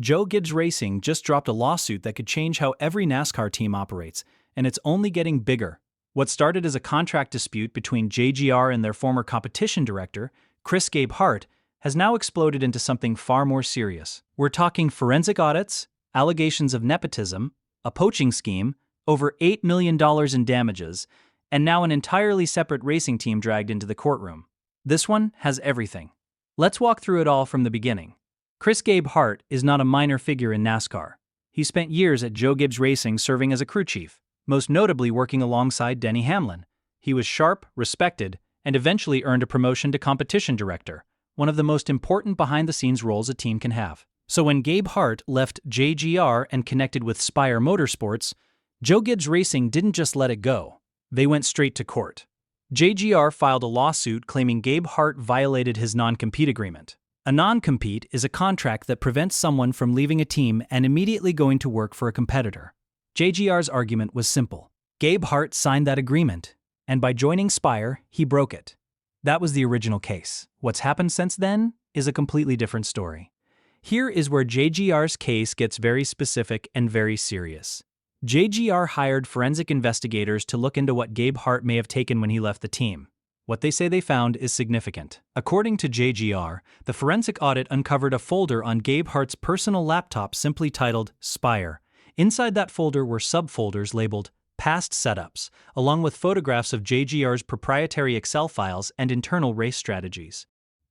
Gibbs Racing just dropped a lawsuit that could change how every NASCAR team operates, and it's only getting bigger. What started as a contract dispute between JGR and their former competition director, Chris Gabehart, has now exploded into something far more serious. We're talking forensic audits, allegations of nepotism, a poaching scheme, over $8 million in damages, and now an entirely separate racing team dragged into the courtroom. This one has everything. Let's walk through it all from the beginning. Chris Gabehart is not a minor figure in NASCAR. He spent years at Gibbs Racing serving as a crew chief, most notably working alongside Denny Hamlin. He was sharp, respected, and eventually earned a promotion to competition director, one of the most important behind-the-scenes roles a team can have. So when Gabehart left JGR and connected with Spire Motorsports, Gibbs Racing didn't just let it go. They went straight to court. JGR filed a lawsuit claiming Gabehart violated his non-compete agreement. A non-compete is a contract that prevents someone from leaving a team and immediately going to work for a competitor. JGR's argument was simple. Gabehart signed that agreement, and by joining Spire, he broke it. That was the original case. What's happened since then is a completely different story. Here is where JGR's case gets very specific and very serious. JGR hired forensic investigators to look into what Gabehart may have taken when he left the team. What they say they found is significant. According to JGR, the forensic audit uncovered a folder on Gabehart's personal laptop simply titled Spire. Inside that folder were subfolders labeled Past Setups, along with photographs of JGR's proprietary Excel files and internal race strategies.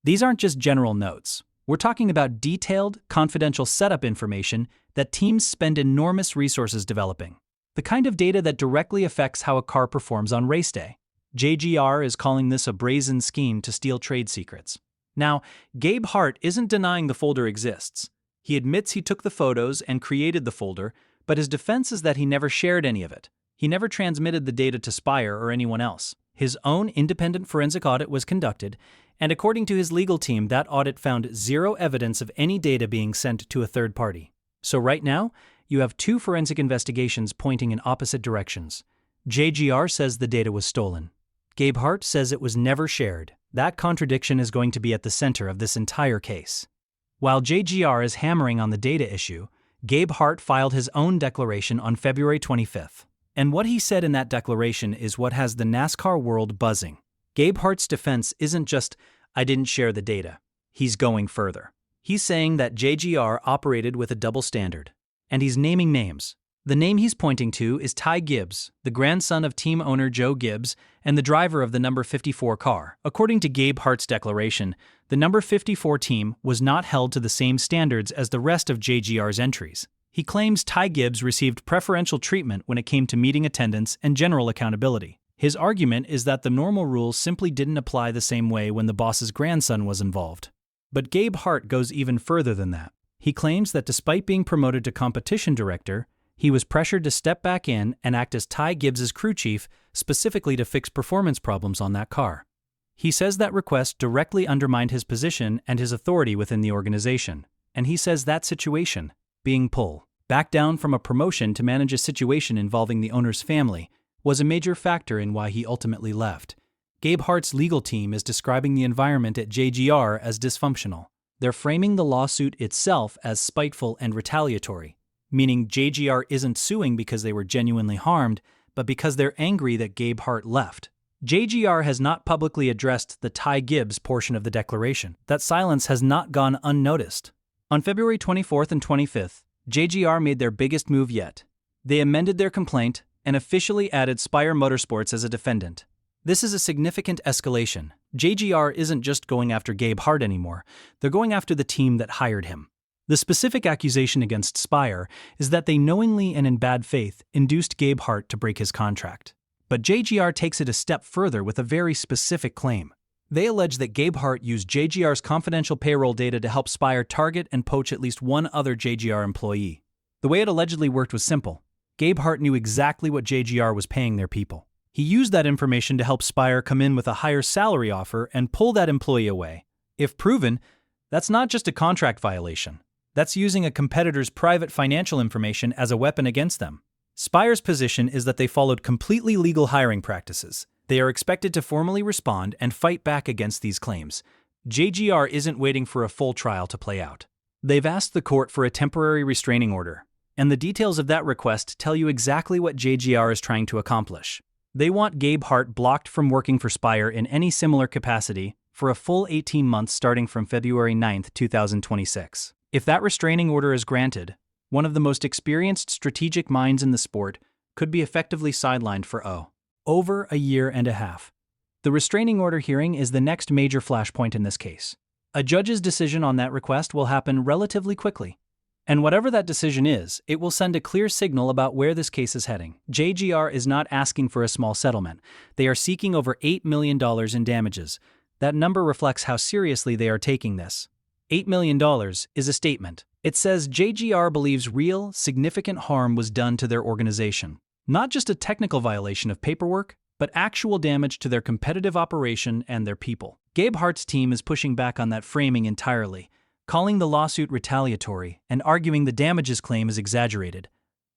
These aren't just general notes. We're talking about detailed, confidential setup information that teams spend enormous resources developing. The kind of data that directly affects how a car performs on race day. JGR is calling this a brazen scheme to steal trade secrets. Now, Gabehart isn't denying the folder exists. He admits he took the photos and created the folder, but his defense is that he never shared any of it. He never transmitted the data to Spire or anyone else. His own independent forensic audit was conducted, and according to his legal team, that audit found zero evidence of any data being sent to a third party. So right now, you have two forensic investigations pointing in opposite directions. JGR says the data was stolen. Gabehart says it was never shared. That contradiction is going to be at the center of this entire case. While JGR is hammering on the data issue, Gabehart filed his own declaration on February 25th. And what he said in that declaration is what has the NASCAR world buzzing. Gabehart's defense isn't just, "I didn't share the data." He's going further. He's saying that JGR operated with a double standard. And he's naming names. The name he's pointing to is Ty Gibbs, the grandson of team owner Joe Gibbs and the driver of the number 54 car. According to Gabehart's declaration, the number 54 team was not held to the same standards as the rest of JGR's entries. He claims Ty Gibbs received preferential treatment when it came to meeting attendance and general accountability. His argument is that the normal rules simply didn't apply the same way when the boss's grandson was involved. But Gabehart goes even further than that. He claims that despite being promoted to competition director, he was pressured to step back in and act as Ty Gibbs' crew chief, specifically to fix performance problems on that car. He says that request directly undermined his position and his authority within the organization. And he says that situation, being pulled back down from a promotion to manage a situation involving the owner's family, was a major factor in why he ultimately left. Gabehart's legal team is describing the environment at JGR as dysfunctional. They're framing the lawsuit itself as spiteful and retaliatory, meaning JGR isn't suing because they were genuinely harmed, but because they're angry that Gabehart left. JGR has not publicly addressed the Ty Gibbs portion of the declaration. That silence has not gone unnoticed. On February 24th and 25th, JGR made their biggest move yet. They amended their complaint and officially added Spire Motorsports as a defendant. This is a significant escalation. JGR isn't just going after Gabehart anymore, they're going after the team that hired him. The specific accusation against Spire is that they knowingly and in bad faith induced Gabehart to break his contract. But JGR takes it a step further with a very specific claim. They allege that Gabehart used JGR's confidential payroll data to help Spire target and poach at least one other JGR employee. The way it allegedly worked was simple. Gabehart knew exactly what JGR was paying their people. He used that information to help Spire come in with a higher salary offer and pull that employee away. If proven, that's not just a contract violation. That's using a competitor's private financial information as a weapon against them. Spire's position is that they followed completely legal hiring practices. They are expected to formally respond and fight back against these claims. JGR isn't waiting for a full trial to play out. They've asked the court for a temporary restraining order, and the details of that request tell you exactly what JGR is trying to accomplish. They want Gabehart blocked from working for Spire in any similar capacity for a full 18 months starting from February 9, 2026. If that restraining order is granted, one of the most experienced strategic minds in the sport could be effectively sidelined for over a year and a half. The restraining order hearing is the next major flashpoint in this case. A judge's decision on that request will happen relatively quickly. And whatever that decision is, it will send a clear signal about where this case is heading. JGR is not asking for a small settlement. They are seeking over $8 million in damages. That number reflects how seriously they are taking this. $8 million is a statement. It says JGR believes real, significant harm was done to their organization. Not just a technical violation of paperwork, but actual damage to their competitive operation and their people. Gabehart's team is pushing back on that framing entirely, calling the lawsuit retaliatory and arguing the damages claim is exaggerated.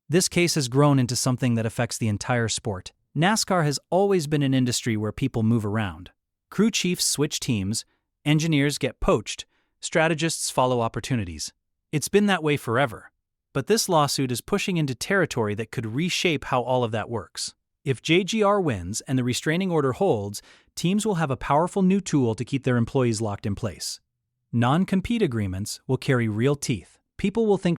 This case has grown into something that affects the entire sport. NASCAR has always been an industry where people move around. Crew chiefs switch teams, engineers get poached, strategists follow opportunities. It's been that way forever. But this lawsuit is pushing into territory that could reshape how all of that works. If JGR wins and the restraining order holds, teams will have a powerful new tool to keep their employees locked in place. Non-compete agreements will carry real teeth. People will think